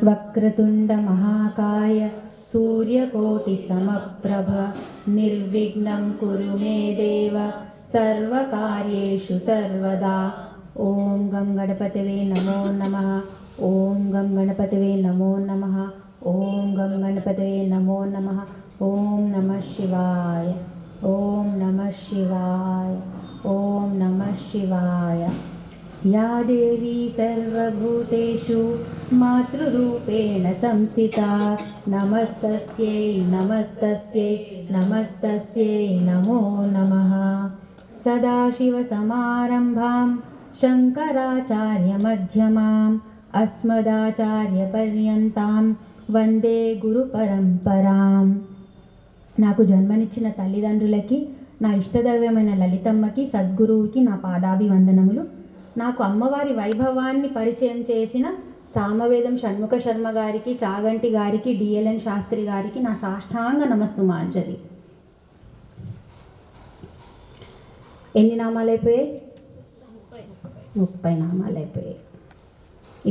వక్రతుండ మహాకాయ సూర్యకోటి సమప్రభ నిర్విఘ్నం కురు మే దేవ సర్వకార్యేషు సర్వదా. ఓం గం గణపతివే నమో నమః. ఓం గం గణపతివే నమో నమః. ఓం గం గణపతివే నమో నమః. ఓం నమః శివాయ. ఓం నమః శివాయ. ఓం నమః శివాయ. या देवी सर्वभूतेषु मातृरूपेण संस्थिता नमस्तस्यै नमस्तस्यै नमस्तस्यै नमो नमः. सदाशिवसमारम्भां शङ्कराचार्यमध्यमाम् अस्मदाचार्यपर्यन्तां వందే గురు పరంపరాం. నాకు జన్మనిచ్చిన తల్లిదండ్రులకి, నా ఇష్టదైవమైన లలితమ్మకి, సద్గురువుకి నా పాదాభివందనములు. నాకు అమ్మవారి వైభవాన్ని పరిచయం చేసిన సామవేదం షణ్ముఖ శర్మ గారికి, చాగంటి గారికి, డిఎల్ఎన్ శాస్త్రి గారికి నా సాష్టాంగ నమస్సుమాంజలి. ఎన్ని నామాలు అయిపోయాయి? 30 నామాలు అయిపోయాయి.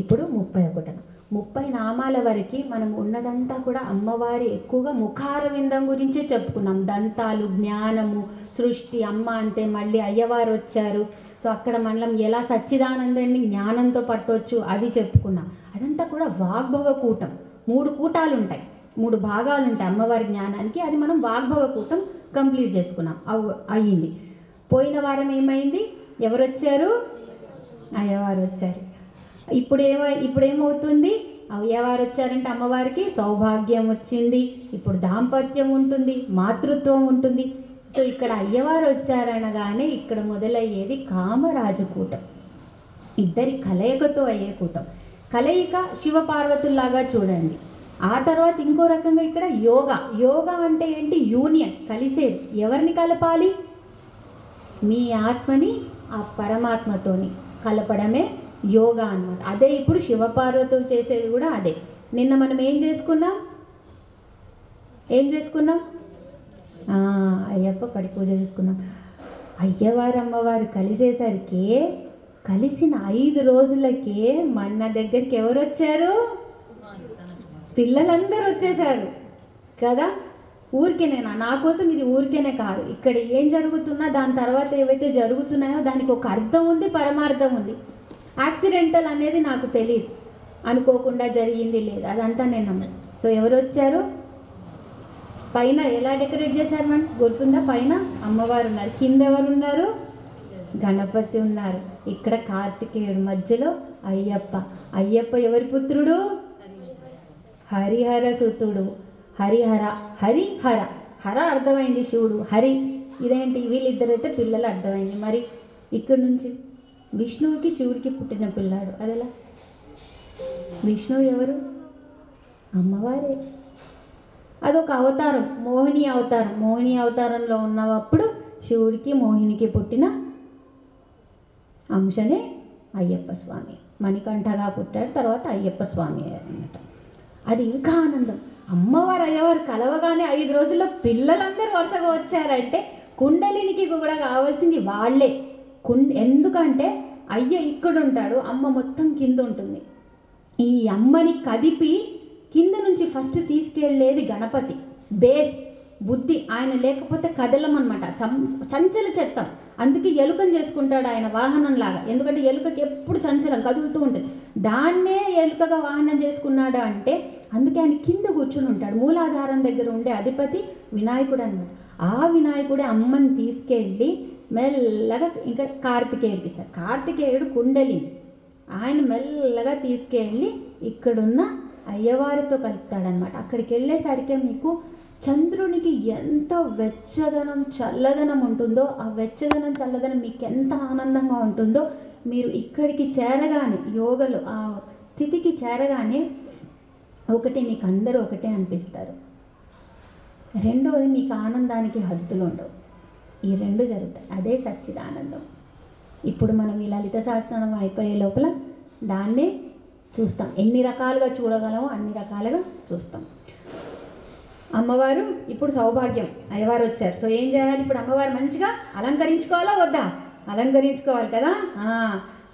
ఇప్పుడు 31. 30 నామాల వరకు మనం ఉన్నదంతా కూడా అమ్మవారి ఎక్కువగా ముఖారవిందం గురించే చెప్పుకున్నాం. దంతాలు, జ్ఞానము, సృష్టి, అమ్మ అంతే, మళ్ళీ అయ్యవారు వచ్చారు. సో అక్కడ మనం ఎలా సచ్చిదానందాన్ని జ్ఞానంతో పట్టవచ్చు అది చెప్పుకున్నాం. అదంతా కూడా వాగ్భవ కూటం. 3 కూటాలు ఉంటాయి, 3 భాగాలు ఉంటాయి అమ్మవారి జ్ఞానానికి. అది మనం వాగ్భవ కూటం కంప్లీట్ చేసుకున్నాం. అయ్యింది. పోయిన వారం ఏమైంది? ఎవరు వచ్చారు? అయ్యవారు వచ్చారు. ఇప్పుడేమవుతుంది? అయ్యవారు వచ్చారంటే అమ్మవారికి సౌభాగ్యం వచ్చింది, ఇప్పుడు దాంపత్యం ఉంటుంది, మాతృత్వం ఉంటుంది. సో ఇక్కడ అయ్యవారు వచ్చారనగానే ఇక్కడ మొదలయ్యేది కామరాజు కూటం, ఇద్దరి కలయికతో అయ్యే కూటం. కలయిక శివపార్వతుల్లాగా చూడండి. ఆ తర్వాత ఇంకో రకంగా ఇక్కడ యోగా అంటే ఏంటి? యూనియన్, కలిసేది. ఎవరిని కలపాలి? మీ ఆత్మని ఆ పరమాత్మతోని కలపడమే యోగా అన్నమాట. అదే ఇప్పుడు శివపార్వతులు చేసేది కూడా అదే. నిన్న మనం ఏం చేసుకున్నాం? అయ్యప్ప పడి పూజ చేసుకున్నాం. అయ్యవారు అమ్మవారు కలిసేసరికి కలిసిన 5 రోజులకే మన దగ్గరికి ఎవరు వచ్చారు? పిల్లలందరూ వచ్చేసారు కదా. ఊరికేనేనా? నా కోసం ఇది ఊరికేనే కాదు. ఇక్కడ ఏం జరుగుతున్నా దాని తర్వాత ఏవైతే జరుగుతున్నాయో దానికి ఒక అర్థం ఉంది, పరమార్థం ఉంది. యాక్సిడెంటల్ అనేది నాకు తెలియదు, అనుకోకుండా జరిగింది లేదు, అదంతా నేను నమ్మను. సో ఎవరు వచ్చారు? పైన ఎలా డెకరేట్ చేశారు మనం గుర్తుందా? పైన అమ్మవారు ఉన్నారు, కింద ఎవరు ఉన్నారు? గణపతి ఉన్నారు. ఇక్కడ కార్తికేయుడు, మధ్యలో అయ్యప్ప ఎవరి పుత్రుడు? హరిహర సుతుడు. హరిహర అర్థమైంది, శివుడు. హరి ఇదేంటి? వీళ్ళిద్దరైతే పిల్లలు అర్థమైంది. మరి ఇక్కడ నుంచి విష్ణువుకి శివుడికి పుట్టిన పిల్లాడు, అదెలా? విష్ణువు ఎవరు? అమ్మవారే. అదొక అవతారం, మోహిని అవతారం. మోహిని అవతారంలో ఉన్నప్పుడు శివుడికి మోహినికి పుట్టిన అంశనే అయ్యప్ప స్వామి. మణికంఠగా పుట్టాడు, తర్వాత అయ్యప్ప స్వామి అన్నమాట. అది ఇంకా ఆనందం. అమ్మవారు అయ్యవారు కలవగానే 5 రోజుల్లో పిల్లలందరూ వరుసగా వచ్చారంటే కుండలినికి కూడా కావాల్సింది వాళ్ళే. ఎందుకంటే అయ్య ఇక్కడ ఉంటాడు, అమ్మ మొత్తం కింద ఉంటుంది. ఈ అమ్మని కదిపి కింద నుంచి ఫస్ట్ తీసుకెళ్ళేది గణపతి. బేస్ బుద్ధి ఆయన లేకపోతే కదలమన్నమాట, చంచల చెత్తం. అందుకే ఎలుకను చేసుకుంటాడు ఆయన వాహనంలాగా. ఎందుకంటే ఎలుకకి ఎప్పుడు చంచలం, కదులుతూ ఉంటుంది. దాన్నే ఎలుకగా వాహనం చేసుకున్నాడు అంటే అందుకే ఆయన కింద కూర్చుని ఉంటాడు. మూలాధారం దగ్గర ఉండే అధిపతి వినాయకుడు అన్నమాట. ఆ వినాయకుడే అమ్మని తీసుకెళ్ళి మెల్లగా ఇంకా కార్తికేయుడికి ఇస్తారు. కార్తికేయుడు కుండలిని, ఆయన మెల్లగా తీసుకెళ్ళి ఇక్కడున్న అయ్యవారితో కలుపుతాడనమాట. అక్కడికి వెళ్ళేసరికి మీకు చంద్రునికి ఎంత వెచ్చదనం చల్లదనం ఉంటుందో, ఆ వెచ్చదనం చల్లదనం మీకు ఎంత ఆనందంగా ఉంటుందో మీరు ఇక్కడికి చేరగానే, యోగలో ఆ స్థితికి చేరగానే ఒకటి మీకు అందరూ ఒకటే అనిపిస్తారు. రెండోది మీకు ఆనందానికి హద్దులు ఉండవు. ఈ 2 జరుగుతాయి, అదే సచ్చిదానందం. ఇప్పుడు మనం ఈ లలిత సహస్రనామం అయిపోయే లోపల దాన్నే చూస్తాం. ఎన్ని రకాలుగా చూడగలమో అన్ని రకాలుగా చూస్తాం. అమ్మవారు ఇప్పుడు సౌభాగ్యం, అయ్యవారు వచ్చారు. సో ఏం చేయాలి ఇప్పుడు? అమ్మవారు మంచిగా అలంకరించుకోవాలా వద్దా? అలంకరించుకోవాలి కదా.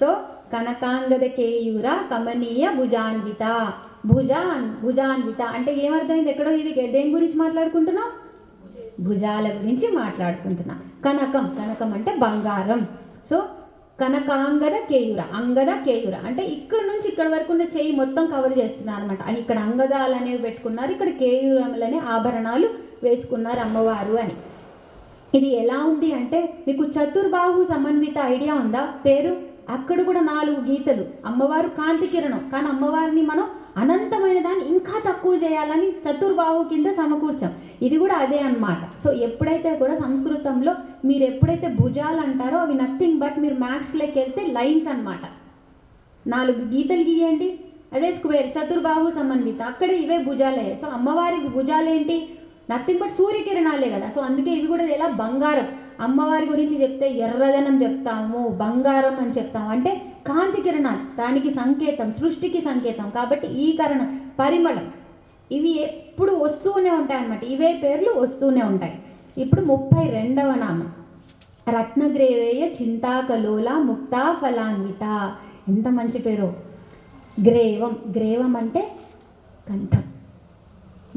సో కనకాంగద కేయూర కమనీయ భుజాన్విత. భుజాన్విత అంటే ఏమర్థమైంది? ఎక్కడో ఇది దేని గురించి మాట్లాడుకుంటున్నాం? భుజాల గురించి మాట్లాడుకుంటున్నా. కనకం అంటే బంగారం. సో కనకాంగద కేయూర, అంగద కేయూర అంటే ఇక్కడ నుంచి ఇక్కడ వరకు ఉన్న చెయ్యి మొత్తం కవర్ చేస్తున్నారు అనమాట. ఇక్కడ అంగదాలు అనేవి పెట్టుకున్నారు, ఇక్కడ కేయూరములనే ఆభరణాలు వేసుకున్నారు అమ్మవారు అని. ఇది ఎలా ఉంది అంటే మీకు చతుర్బాహు సమన్విత ఐడియా ఉందా పేరు? అక్కడ కూడా 4 గీతలు. అమ్మవారు కాంతి కిరణం, కానీ అమ్మవారిని మనం అనంతమైన దాన్ని ఇంకా తక్కువ చేయాలని చతుర్బాహు కింద సమకూర్చాం. ఇది కూడా అదే అన్నమాట. సో ఎప్పుడైతే కూడా సంస్కృతంలో మీరు ఎప్పుడైతే భుజాలు అంటారో అవి నథింగ్ బట్ మీరు మ్యాథ్స్లోకి వెళ్తే లైన్స్ అన్నమాట. 4 గీతలు గీయండి, అదే స్క్వేర్. చతుర్బాహు సమన్విత, అక్కడే ఇవే భుజాలే. సో అమ్మవారి భుజాలు ఏంటి? నథింగ్ బట్ సూర్యకిరణాలే కదా. సో అందుకే ఇవి కూడా ఎలా బంగారం. అమ్మవారి గురించి చెప్తే ఎర్రదనం చెప్తాము, బంగారం అని చెప్తాము. అంటే కాంతి కిరణాలు దానికి సంకేతం, సృష్టికి సంకేతం. కాబట్టి ఈ కారణం పరిమళం ఇవి ఎప్పుడు వస్తూనే ఉంటాయి అన్నమాట. ఇవే పేర్లు వస్తూనే ఉంటాయి. ఇప్పుడు 32వ నామం రత్నగ్రేవేయ చింతాకలోల ముక్తా ఫలాన్విత. ఎంత మంచి పేరు! గ్రేవం. గ్రేవం అంటే కంఠం.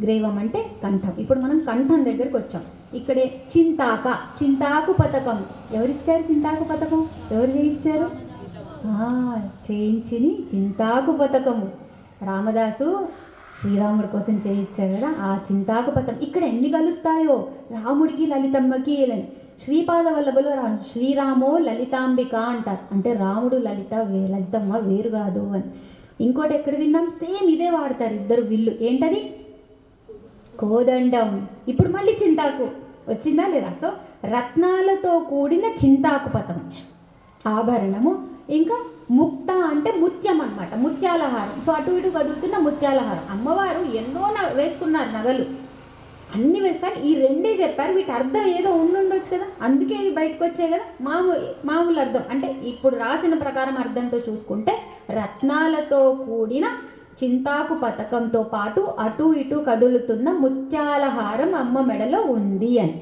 గ్రేవం అంటే కంఠం. ఇప్పుడు మనం కంఠం దగ్గరికి వచ్చాం. ఇక్కడే చింతాకు పథకం. ఎవరిచ్చారు చింతాకు పథకం? ఎవరు చేయించారు? చేయించిని చింతాకు పథకము రామదాసు శ్రీరాముడి కోసం చేయించారు కదా. ఆ చింతాకు పథకం ఇక్కడ ఎన్ని కలుస్తాయో రాముడికి లలితమ్మకి. శ్రీపాద వల్లభలో శ్రీరామో లలితాంబిక అంటారు. అంటే రాముడు లలితమ్మ వేరు కాదు అని. ఇంకోటి ఎక్కడ విన్నాం? సేమ్ ఇదే వాడతారు ఇద్దరు విల్లు. ఏంటది? కోదండం. ఇప్పుడు మళ్ళీ చింతాకు వచ్చిందా లేదా? సో రత్నాలతో కూడిన చింతాకు పథం ఆభరణము. ఇంకా ముక్త అంటే ముత్యం అన్నమాట, ముత్యాలహారం. సో అటు ఇటు కదులుతున్న ముత్యాలహారం. అమ్మవారు ఎన్నో వేసుకున్నారు నగలు అన్ని, కానీ ఈ 2 చెప్పారు. వీటి అర్థం ఏదో ఉండొచ్చు కదా, అందుకే ఇవి బయటకు వచ్చాయి కదా. మామూలు అర్థం అంటే ఇప్పుడు రాసిన ప్రకారం అర్థంతో చూసుకుంటే రత్నాలతో కూడిన చింతాకు పథకంతో పాటు అటు ఇటు కదులుతున్న ముత్యాలహారం అమ్మ మెడలో ఉంది అని.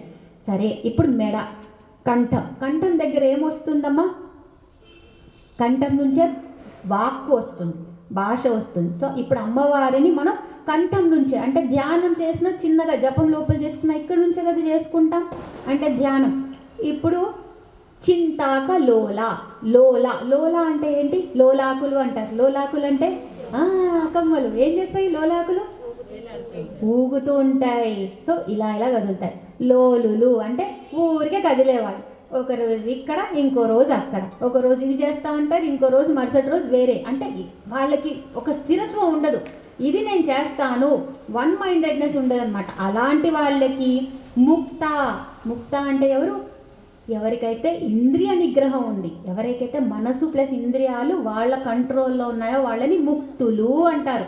సరే, ఇప్పుడు మెడ, కంఠం దగ్గర ఏమొస్తుందమ్మా? కంఠం నుంచే వాక్కు వస్తుంది, భాష వస్తుంది. సో ఇప్పుడు అమ్మవారిని మనం కంఠం నుంచే, అంటే ధ్యానం చేసిన చిన్నగా జపం లోపల చేసుకున్న ఇక్కడ నుంచే కదా చేసుకుంటాం, అంటే ధ్యానం. ఇప్పుడు చింతాక లోల అంటే ఏంటి? లోలాకులు అంటారు. లోలాకులు అంటే కమ్మలు. ఏం చేస్తాయి లోలాకులు? ఊగుతూ ఉంటాయి. సో ఇలా కదులుతాయి. లోలులు అంటే ఊరికే కదిలేవాళ్ళు. ఒక రోజు ఇక్కడ, ఇంకో రోజు అక్కడ, ఒక రోజు ఇది చేస్తూ ఉంటారు, ఇంకో రోజు మరుసటి రోజు వేరే. అంటే వాళ్ళకి ఒక స్థిరత్వం ఉండదు. ఇది నేను చేస్తాను, వన్ మైండెడ్నెస్ ఉండదు అనమాట. అలాంటి వాళ్ళకి ముక్త అంటే ఎవరు? ఎవరికైతే ఇంద్రియ నిగ్రహం ఉంది, ఎవరికైతే మనసు ప్లస్ ఇంద్రియాలు వాళ్ళ కంట్రోల్లో ఉన్నాయో వాళ్ళని ముక్తులు అంటారు.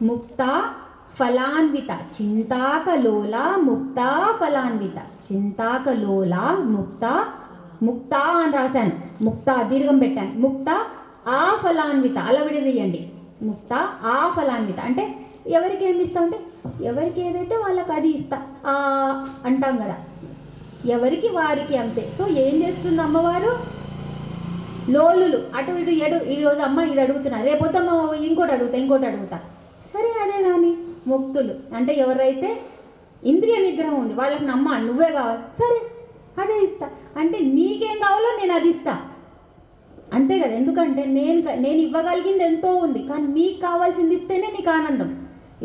ముక్త ఫలాన్విత, చింతాకలోల ముక్త ఫలాన్విత. చింతాకలోల ముక్త అని రాశాను, ముక్త దీర్ఘం పెట్టాను. ముక్త ఆ ఫలాన్విత, అలా విడదీయండి. ముక్త ఆ ఫలాన్విత అంటే ఎవరికి ఏమి ఇస్తా అంటే ఎవరికి ఏదైతే వాళ్ళకి అది ఇస్తా అంటాం కదా, ఎవరికి వారికి అంతే. సో ఏం చేస్తుంది అమ్మవారు? లోలులు అటు ఇటు ఈరోజు అమ్మ ఇది అడుగుతున్నా, రేపొద్దమ్మ ఇంకోటి అడుగుతా. సరే అదే కానీ ముక్తులు అంటే ఎవరైతే ఇంద్రియ నిగ్రహం ఉంది వాళ్ళకి నమ్మ నువ్వే కావాలి, సరే అదే ఇస్తా. అంటే నీకేం కావాలో నేను అది ఇస్తా, అంతే కదా. ఎందుకంటే నేను ఇవ్వగలిగింది ఎంతో ఉంది, కానీ నీకు కావాల్సింది ఇస్తేనే నీకు ఆనందం.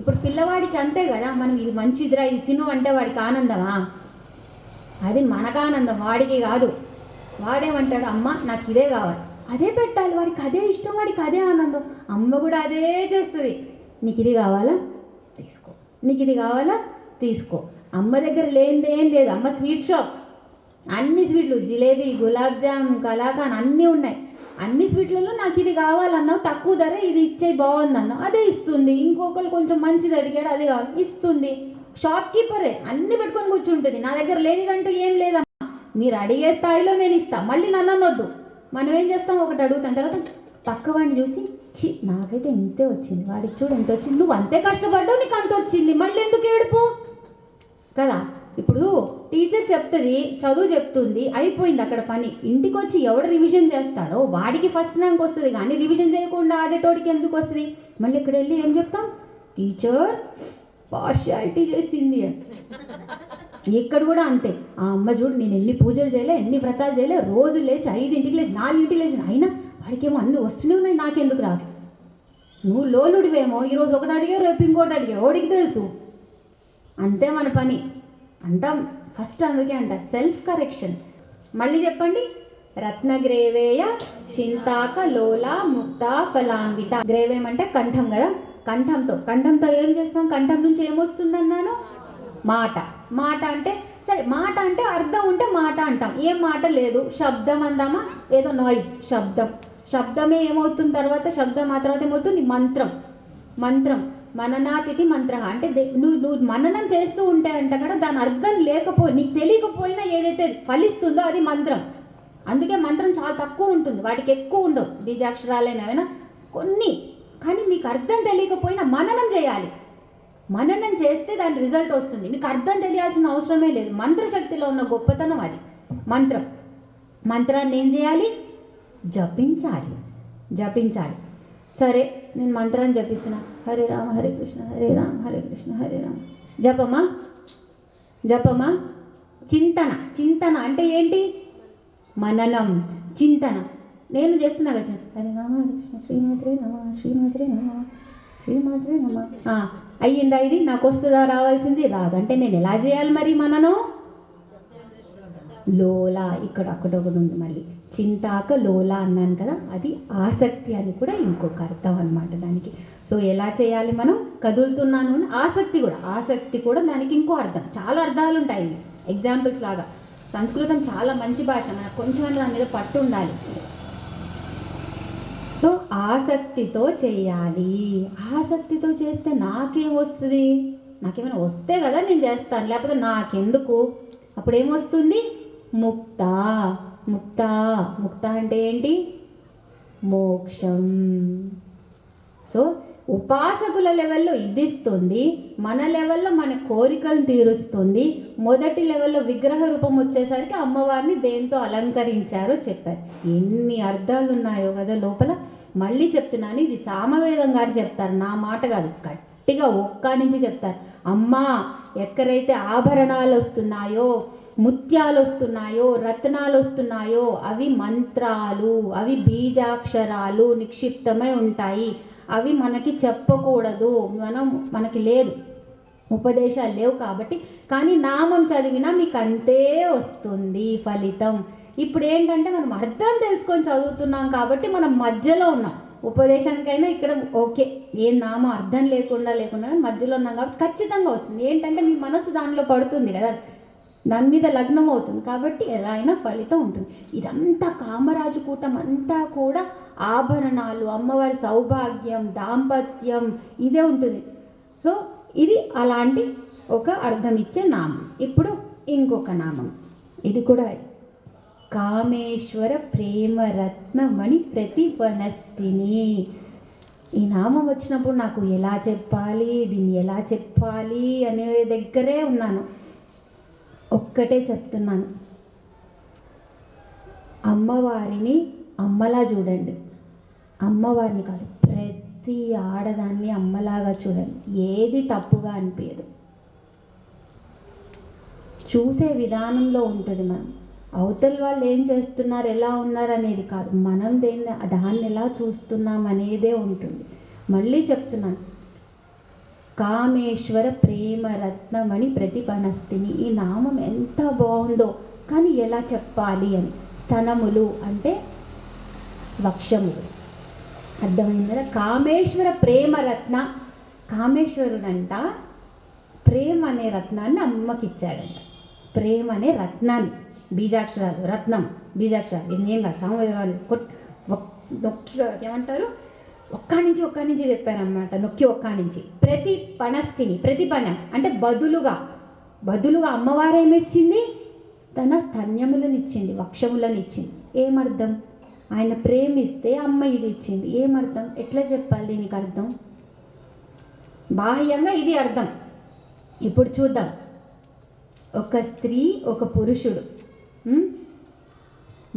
ఇప్పుడు పిల్లవాడికి అంతే కదా, మనం ఇది మంచిదిరా ఇది తిను అంటే వాడికి ఆనందమా? అది మనకు ఆనందం, వాడికి కాదు. వాడేమంటాడు, అమ్మ నాకు ఇదే కావాలి, అదే పెట్టాలి, వాడికి అదే ఇష్టం, వాడికి అదే ఆనందం. అమ్మ కూడా అదే చేస్తుంది. నీకు ఇది కావాలా తీసుకో, నీకు ఇది కావాలా తీసుకో. అమ్మ దగ్గర లేనిదేం లేదు. అమ్మ స్వీట్ షాప్, అన్ని స్వీట్లు, జిలేబీ, గులాబ్ జామ్, కలాకాన్ అన్నీ ఉన్నాయి. అన్ని స్వీట్లలో నాకు ఇది కావాలన్నావు, తక్కువ ధర ఇది ఇచ్చే బాగుందన్నావు, అదే ఇస్తుంది. ఇంకొకరు కొంచెం మంచిది అడిగాడు, అది కావాలి ఇస్తుంది. షాప్ కీపరే అన్ని పెట్టుకొని కూర్చుంటుంది. నా దగ్గర లేనిదంటూ ఏం లేదమ్మా, మీరు అడిగే స్థాయిలో నేను ఇస్తాను, మళ్ళీ నన్ను అనొద్దు. మనం ఏం చేస్తాం, ఒకటి అడుగుతాం, తర్వాత పక్కవాడిని చూసి నాకైతే ఇంతే వచ్చింది, వాడికి చూడు ఎంత వచ్చింది, నువ్వు అంతే కష్టపడ్డావు నీకు అంత వచ్చింది, మళ్ళీ ఎందుకు ఏడుపు కదా. ఇప్పుడు టీచర్ చెప్తుంది, చదువు చెప్తుంది, అయిపోయింది అక్కడ పని. ఇంటికి వచ్చి ఎవడు రివిజన్ చేస్తాడో వాడికి ఫస్ట్ ర్యాంక్ వస్తుంది, కానీ రివిజన్ చేయకుండా ఆడేటోడికి ఎందుకు వస్తుంది? మళ్ళీ ఇక్కడ వెళ్ళి ఏం చెప్తాం, టీచర్ పార్షియాలిటీ చేసింది అని. ఇక్కడ కూడా అంతే, ఆ అమ్మ చూడు నేను ఎన్ని పూజలు చేయలే, ఎన్ని వ్రతాలు చేయలే, రోజు లేచి 5ంటికి లేచి 4ంటికి లేచి, అయినా వాడికేమో అన్నీ వస్తూనే ఉన్నాయి, నాకెందుకు రాదు? నువ్వు లోలుడివేమో, ఈరోజు ఒకటి అడిగా రేపు ఇంకోటి అడిగా, ఓడికి తెలుసు. అంతే మన పని అంతా. ఫస్ట్ అందుకే అంట సెల్ఫ్ కరెక్షన్. మళ్ళీ చెప్పండి, రత్నగ్రేవేయ చింతాక లోలా ముక్త ఫలాన్విత. గ్రేవేయం అంటే కంఠం కదా, కంఠంతో ఏం చేస్తాం? కంఠం నుంచి ఏమొస్తుంది అన్నాను? మాట. మాట అంటే సరే, మాట అంటే అర్థం ఉంటే మాట అంటాం. ఏం మాట లేదు, శబ్దం అందామా? ఏదో నాయిస్, శబ్దమే ఏమవుతుంది తర్వాత? శబ్దం ఆ తర్వాత ఏమవుతుంది? మంత్రం. మననాతిథి మంత్ర అంటే నువ్వు మననం చేస్తూ ఉంటే అంట కదా, దాని అర్థం నీకు తెలియకపోయినా ఏదైతే ఫలిస్తుందో అది మంత్రం. అందుకే మంత్రం చాలా తక్కువ ఉంటుంది, వాటికి ఎక్కువ ఉండవు. బీజాక్షరాలైనా కొన్ని, కానీ మీకు అర్థం తెలియకపోయినా మననం చేయాలి. మననం చేస్తే దాని రిజల్ట్ వస్తుంది. మీకు అర్థం తెలియాల్సిన అవసరమే లేదు. మంత్రశక్తిలో ఉన్న గొప్పతనం అది. మంత్రాన్ని ఏం చేయాలి? జపించాలి. సరే, నేను మంత్రాన్ని జపిస్తున్నా, హరే రామ హరే కృష్ణ హరే రామ హరే కృష్ణ హరే రామ. జపమా? చింతన అంటే ఏంటి? మననం, చింతన. నేను చేస్తున్నా కదా, హరే రామ హరే కృష్ణ శ్రీమాత్రే నమ. అయ్యిందా? ఇది నాకు వస్తుందా? రావాల్సింది రాదు అంటే నేను ఎలా చేయాలి మరి? మననం లోలా, ఇక్కడ ఒకటి ఉంది మళ్ళీ, చింతాక లోలా అన్నాను కదా, అది ఆసక్తి అని కూడా ఇంకొక అర్థం అన్నమాట దానికి. సో ఎలా చేయాలి మనం? కదులుతున్నాను అని ఆసక్తి కూడా దానికి ఇంకో అర్థం. చాలా అర్థాలు ఉంటాయి, ఎగ్జాంపుల్స్ లాగా. సంస్కృతం చాలా మంచి భాష, మనకు కొంచెం దాని మీద పట్టు ఉండాలి. సో ఆసక్తితో చేయాలి. ఆసక్తితో చేస్తే నాకేం వస్తుంది? నాకేమైనా వస్తే కదా నేను చేస్తాను, లేకపోతే నాకెందుకు? అప్పుడు ఏమొస్తుంది? ముక్త అంటే ఏంటి? మోక్షం. సో ఉపాసకుల లెవెల్లో ఇది ఇస్తుంది, మన లెవెల్లో మన కోరికలను తీరుస్తుంది. మొదటి లెవెల్లో విగ్రహ రూపం వచ్చేసరికి అమ్మవారిని దేంతో అలంకరించారో చెప్పారు. ఎన్ని అర్థాలు ఉన్నాయో కదా లోపల. మళ్ళీ చెప్తున్నాను, ఇది సామవేదం గారు చెప్తారు, నా మాట కాదు, గట్టిగా ఒక్క నుంచి చెప్తారు. అమ్మా, ఎక్కడైతే ఆభరణాలు వస్తున్నాయో, ముత్యాలు వస్తున్నాయో, రత్నాలు వస్తున్నాయో, అవి మంత్రాలు, అవి బీజాక్షరాలు నిక్షిప్తమై ఉంటాయి. అవి మనకి చెప్పకూడదు, మనకి లేదు, ఉపదేశాలు లేవు కాబట్టి. కానీ నామం చదివినా మీకు అంతే వస్తుంది ఫలితం. ఇప్పుడు ఏంటంటే మనం అర్థం తెలుసుకొని చదువుతున్నాం కాబట్టి మనం మధ్యలో ఉన్నాం. ఉపదేశానికైనా ఇక్కడ ఓకే, ఏ నామం అర్థం లేకుండా మధ్యలో ఉన్నాం కాబట్టి ఖచ్చితంగా వస్తుంది. ఏంటంటే మీ మనసు దానిలో పడుతుంది కదా, దాని మీద లగ్నం అవుతుంది కాబట్టి ఎలా అయినా ఫలితం ఉంటుంది. ఇదంతా కామరాజు కూటం అంతా కూడా ఆభరణాలు, అమ్మవారి సౌభాగ్యం, దాంపత్యం, ఇదే ఉంటుంది. సో ఇది అలాంటి ఒక అర్థం ఇచ్చే నామం. ఇప్పుడు ఇంకొక నామం, ఇది కూడా కామేశ్వర ప్రేమరత్నమణి ప్రతిపనస్తిని. ఈ నామం వచ్చినప్పుడు నాకు ఎలా చెప్పాలి, దీన్ని ఎలా చెప్పాలి అనే దగ్గరే ఉన్నాను. ఒక్కటే చెప్తున్నాను, అమ్మవారిని అమ్మలా చూడండి. అమ్మవారిని కాదు, ప్రతి ఆడదాన్ని అమ్మలాగా చూడండి. ఏది తప్పుగా అనిపించదు. చూసే విధానంలో ఉంటుంది. మనం అవతల వాళ్ళు ఏం చేస్తున్నారు, ఎలా ఉన్నారు అనేది కాదు, మనం దాన్ని ఎలా చూస్తున్నాం అనేదే ఉంటుంది. మళ్ళీ చెప్తున్నాను, కామేశ్వర ప్రేమరత్నమణి ప్రతిపనస్తిని. ఈ నామం ఎంత బాగుందో, కానీ ఎలా చెప్పాలి అని. స్తనములు అంటే వక్షములు, అర్థమైంది కదా. కామేశ్వర ప్రేమరత్న, కామేశ్వరుడంట ప్రేమ అనే రత్నాన్ని అమ్మకి ఇచ్చాడంట. ప్రేమ అనే రత్నాన్ని, బీజాక్షరాలు, రత్నం బీజాక్షరాలు, ఇదేం కాదు, సామవేదాలు నొక్కిగా ఏమంటారు, ఒక్క నుంచి చెప్పారనమాట. నొక్కి ఒక్క నుంచి. ప్రతిపనస్తిని, ప్రతిపణం అంటే బదులుగా అమ్మవారేమిచ్చింది? తన స్తన్యములను ఇచ్చింది, వక్షములను ఇచ్చింది. ఏమర్థం? ఆయన ప్రేమిస్తే అమ్మ ఇది ఇచ్చింది. ఏమర్థం? ఎట్లా చెప్పాలి దీనికి అర్థం? బాహ్యంగా ఇది అర్థం. ఇప్పుడు చూద్దాం. ఒక స్త్రీ ఒక పురుషుడు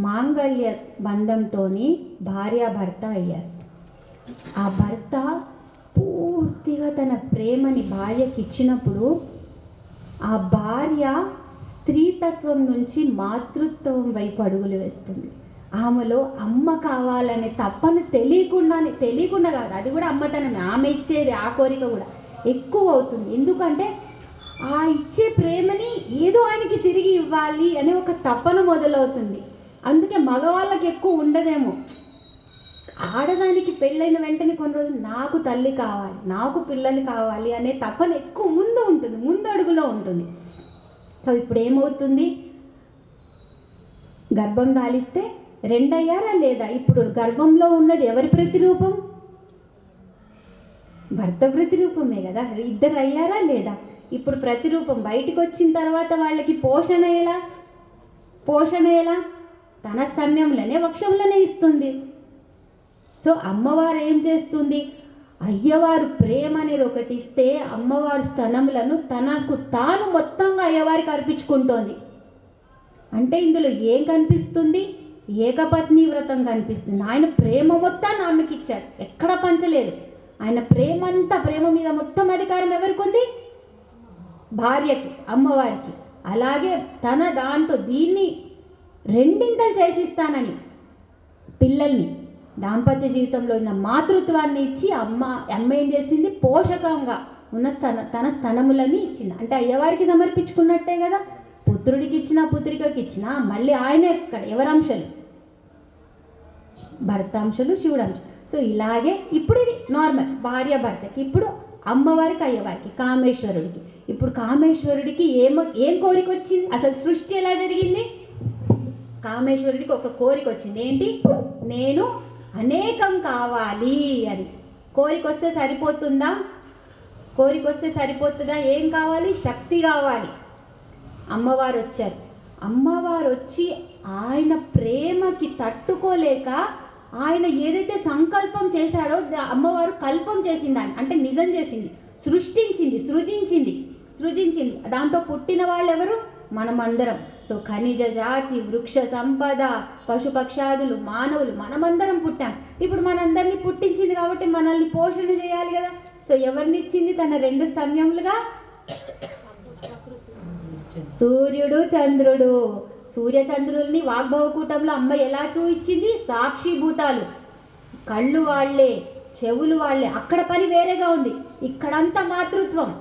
మాంగళ్య బంధంతో భార్యాభర్త అయ్యారు. ఆ భర్త పూర్తిగా తన ప్రేమని భార్యకి ఇచ్చినప్పుడు ఆ భార్య స్త్రీతత్వం నుంచి మాతృత్వం వైపు అడుగులు వేస్తుంది. ఆమెలో అమ్మ కావాలనే తప్పని తెలియకుండా కాదు, అది కూడా అమ్మతనమే. ఆమె ఇచ్చేది ఆ కోరిక కూడా ఎక్కువ అవుతుంది. ఎందుకంటే ఆ ఇచ్చే ప్రేమని ఏదో ఆయనకి తిరిగి ఇవ్వాలి అనే ఒక తపన మొదలవుతుంది. అందుకే మగవాళ్ళకి ఎక్కువ ఉండదేమో. ఆడదానికి పెళ్ళైన వెంటనే కొన్ని రోజులు నాకు తల్లి కావాలి, నాకు పిల్లలు కావాలి అనే తపన ఎక్కువ ముందు ఉంటుంది, ముందు అడుగులో ఉంటుంది. సో ఇప్పుడు ఏమవుతుంది? గర్భం దాలిస్తే 2 అయ్యారా లేదా? ఇప్పుడు గర్భంలో ఉన్నది ఎవరి ప్రతిరూపం? భర్త ప్రతిరూపమే కదా. 2 అయ్యారా లేదా? ఇప్పుడు ప్రతిరూపం బయటికి వచ్చిన తర్వాత వాళ్ళకి పోషణ ఎలా? తన స్తన్యంలోనే వక్షంలోనే ఇస్తుంది. సో అమ్మవారు ఏం చేస్తుంది? అయ్యవారు ప్రేమ అనేది ఒకటి ఇస్తే అమ్మవారు స్తనములను తనకు తాను మొత్తంగా అయ్యవారికి అర్పించుకుంటోంది. అంటే ఇందులో ఏం కనిపిస్తుంది? ఏకపత్ని వ్రతం కనిపిస్తుంది. ఆయన ప్రేమ మొత్తాన్ని ఆమెకి ఇచ్చాడు, ఎక్కడ పంచలేదు. ఆయన ప్రేమ మీద మొత్తం అధికారం ఎవరికి ఉంది? భార్యకి, అమ్మవారికి. అలాగే తన దాంతో దీన్ని 2 చేసిస్తానని పిల్లల్ని దాంపత్య జీవితంలో ఉన్న మాతృత్వాన్ని ఇచ్చి అమ్మ ఏం చేసింది? పోషకంగా ఉన్న తన స్తనములని ఇచ్చింది. అంటే అయ్యవారికి సమర్పించుకున్నట్టే కదా. పుత్రుడికి ఇచ్చినా పుత్రికకి ఇచ్చినా మళ్ళీ ఆయనే ఎక్కడ ఎవరంశలు? భర్తాంశలు, శివుడంశలు. సో ఇలాగే ఇప్పుడు ఇది నార్మల్ భార్య భర్తకి. ఇప్పుడు అమ్మవారికి, అయ్యవారికి, కామేశ్వరుడికి. ఇప్పుడు కామేశ్వరుడికి ఏం కోరిక వచ్చింది? అసలు సృష్టి ఎలా జరిగింది? కామేశ్వరుడికి ఒక కోరిక వచ్చింది. ఏంటి? నేను అనేకం కావాలి అని. కోరిక వస్తే సరిపోతుందా? ఏం కావాలి? శక్తి కావాలి. అమ్మవారు వచ్చారు. అమ్మవారు వచ్చి ఆయన ప్రేమకి తట్టుకోలేక ఆయన ఏదైతే సంకల్పం చేశాడో అమ్మవారు కల్పం చేసింది. అంటే నిజం చేసింది, సృజించింది. దాంతో పుట్టిన వాళ్ళు ఎవరు? మనమందరం. సో ఖనిజ జాతి, వృక్ష సంపద, పశుపక్షాదులు, మానవులు మనమందరం పుట్టాం. ఇప్పుడు మనందరినీ పుట్టించింది కాబట్టి మనల్ని పోషణ చేయాలి కదా. సో ఎవరిని ఇచ్చింది? తన 2 స్తన్యములుగా సూర్యుడు, చంద్రుడు. సూర్యచంద్రుల్ని వాగ్భవకూటంలో అమ్మ ఎలా చూయించింది? సాక్షిభూతాలు. కళ్ళు వాళ్ళే, చెవులు వాళ్ళే. అక్కడ పని వేరేగా ఉంది. ఇక్కడంతా మాతృత్వం.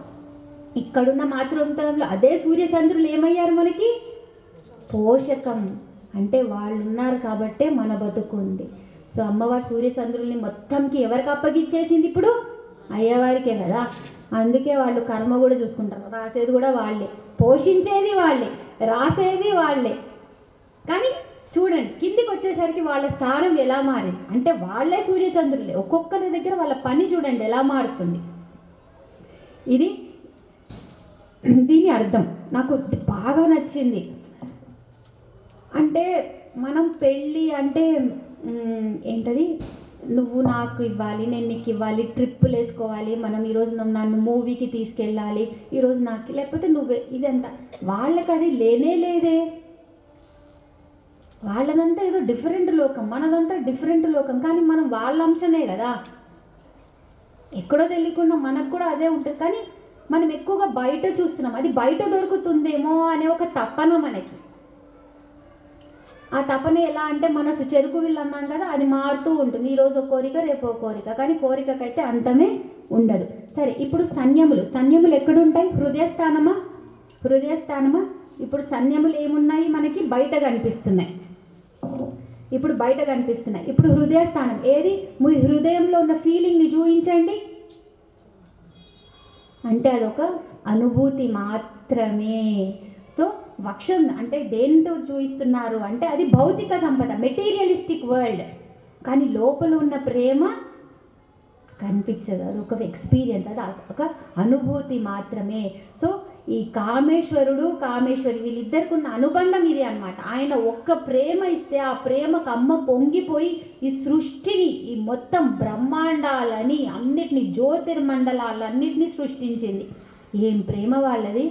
ఇక్కడున్న మాతృత్వంలో అదే సూర్యచంద్రులు ఏమయ్యారు? మనకి పోషకం. అంటే వాళ్ళు ఉన్నారు కాబట్టే మన బతుకుంది. సో అమ్మవారు సూర్యచంద్రుల్ని మొత్తంకి ఎవరికి అప్పగిచ్చేసింది? ఇప్పుడు అయ్యవారికే కదా. అందుకే వాళ్ళు కర్మ కూడా చూసుకుంటారు. రాసేది కూడా వాళ్ళే, పోషించేది వాళ్ళే, రాసేది వాళ్ళే. కానీ చూడండి కిందికి వచ్చేసరికి వాళ్ళ స్థానం ఎలా మారింది. అంటే వాళ్ళే సూర్యచంద్రులే. ఒక్కొక్కరి దగ్గర వాళ్ళ పని చూడండి ఎలా మారుతుంది. ఇది దీని అర్థం నాకు బాగా నచ్చింది. అంటే మనం పెళ్ళి అంటే ఏంటది? నువ్వు నాకు ఇవ్వాలి, నేను నీకు ఇవ్వాలి, ట్రిప్పులు వేసుకోవాలి, మనం ఈరోజు నన్ను మూవీకి తీసుకెళ్ళాలి, ఈరోజు నాకు, లేకపోతే నువ్వే, ఇదంతా వాళ్ళకి అది లేదే. వాళ్ళదంతా ఏదో డిఫరెంట్ లోకం, మనదంతా డిఫరెంట్ లోకం. కానీ మనం వాళ్ళ అంశనే కదా. ఎక్కడో తెలియకుండా మనకు కూడా అదే ఉంటుంది. కానీ మనం ఎక్కువగా బయట చూస్తున్నాం. అది బయట దొరుకుతుందేమో అనే ఒక తపన మనకి. ఆ తపన ఎలా అంటే మనసు చెరుకు విల్లు అన్నాం కదా, అది మారుతూ ఉంటుంది. ఈరోజు ఒక కోరిక, రేపు ఒక కోరిక. కానీ కోరికకైతే అంతమే ఉండదు. సరే, ఇప్పుడు స్తన్యములు ఎక్కడుంటాయి? హృదయస్థానమా. ఇప్పుడు స్తన్యములు ఏమున్నాయి? మనకి బయట కనిపిస్తున్నాయి. ఇప్పుడు హృదయస్థానం ఏది? మీ హృదయంలో ఉన్న ఫీలింగ్ని చూపించండి. అంటే అదొక అనుభూతి మాత్రమే. సో వక్షం అంటే దేనితో చూపిస్తున్నారు అంటే అది భౌతిక సంపద, మెటీరియలిస్టిక్ వరల్డ్. కానీ లోపల ఉన్న ప్రేమ కనిపించదు. అది ఒక ఎక్స్పీరియన్స్, అది ఒక అనుభూతి మాత్రమే. సో ఈ కామేశ్వరుడు కామేశ్వరి వీళ్ళిద్దరికి ఉన్న అనుబంధం ఇది అన్నమాట. ఆయన ఒక్క ప్రేమ ఇస్తే ఆ ప్రేమకు అమ్మ పొంగిపోయి ఈ సృష్టిని, ఈ మొత్తం బ్రహ్మాండాలని అన్నిటినీ, జ్యోతిర్మండలాలన్నిటినీ సృష్టించింది. ఏం ప్రేమ వాళ్ళది.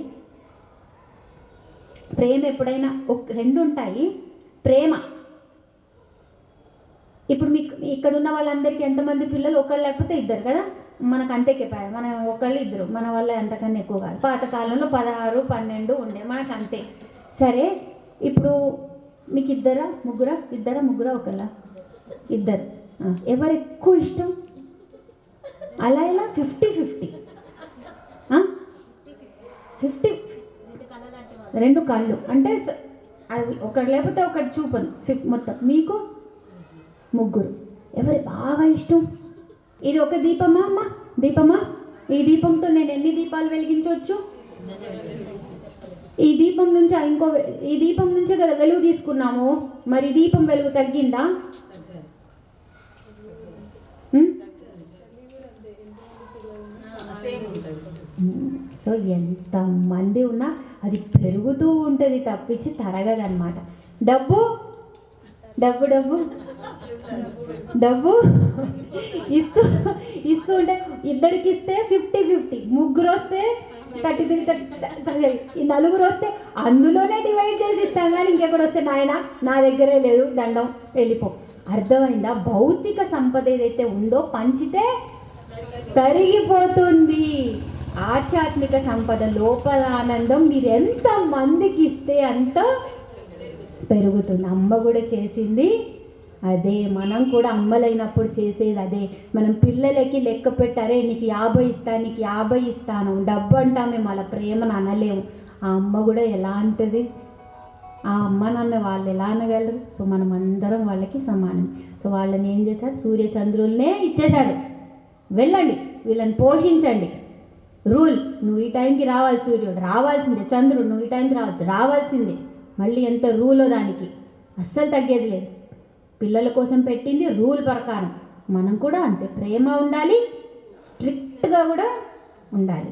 ప్రేమ ఎప్పుడైనా రెండు ఉంటాయి. ప్రేమ ఇప్పుడు మీకు ఇక్కడ ఉన్న వాళ్ళందరికీ ఎంతమంది పిల్లలు? ఒకళ్ళు లేకపోతే ఇద్దరు కదా, మనకు అంతే కెపాయి. మన ఒకళ్ళు ఇద్దరు, మన వల్ల ఎంతకన్నా ఎక్కువ కాదు. పాతకాలంలో 16, 12 ఉండే, మనకు అంతే. సరే, ఇప్పుడు మీకు ఇద్దరా ముగ్గురా ఒకళ్ళ? ఇద్దరు. ఎవరు ఎక్కువ ఇష్టం? అలా ఇలా 50-50. 50 రెండు కళ్ళు అంటే అది ఒకటి లేకపోతే ఒకటి చూపను మొత్తం. మీకు ముగ్గురు. ఎవరి బాగా ఇష్టం? ఇది ఒక దీపమా అమ్మ? దీపమా? ఈ దీపంతో నేను ఎన్ని దీపాలు వెలిగించవచ్చు? ఈ దీపం నుంచి ఈ దీపం నుంచే కదా వెలుగు తీసుకున్నాము. మరి దీపం వెలుగు తగ్గిందా? సో ఎంతమంది ఉన్నా అది పెరుగుతూ ఉంటుంది తప్పించి తరగదన్నమాట. డబ్బు డబ్బు డబ్బు డబ్బు ఇస్తూ ఉంటే ఇద్దరికి ఇస్తే 50-50, ముగ్గురు వస్తే 33, ఈ నలుగురు వస్తే అందులోనే డివైడ్ చేసి ఇస్తాం. కానీ ఇంకెక్కడ వస్తే నాయన నా దగ్గరే లేదు, దండం, వెళ్ళిపో. అర్థమైందా? భౌతిక సంపద ఏదైతే ఉందో పంచితే తరిగిపోతుంది. ఆధ్యాత్మిక సంపద, లోపల ఆనందం మీరు ఎంత మందికి ఇస్తే అంత పెరుగుతుంది. అమ్మ కూడా చేసింది అదే, మనం కూడా అమ్మలైనప్పుడు చేసేది అదే. మనం పిల్లలకి లెక్క పెట్టారే, నీకు 50 ఇస్తాను, నీకు 50 ఇస్తాను, డబ్బు అంటామే, మన ప్రేమను అనలేము. ఆ అమ్మ కూడా ఎలాంటిది, ఆ అమ్మ నాన్న వాళ్ళు ఎలా అనగలరు? సో మనం అందరం వాళ్ళకి సమానం. సో వాళ్ళని ఏం చేశారు? సూర్య చంద్రుల్నే ఇచ్చేశారు, వెళ్ళండి వీళ్ళని పోషించండి. రూల్, నువ్వు ఈ టైంకి రావాలి, సూర్యుడు రావాల్సిందే, చంద్రుడు నువ్వు ఈ టైంకి రావాల్సిందే. మళ్ళీ ఎంత రూలో దానికి అస్సలు తగ్గేది లేదు. పిల్లల కోసం పెట్టింది రూల్ ప్రకారం. మనం కూడా అంతే, ప్రేమ ఉండాలి, స్ట్రిక్ట్గా కూడా ఉండాలి.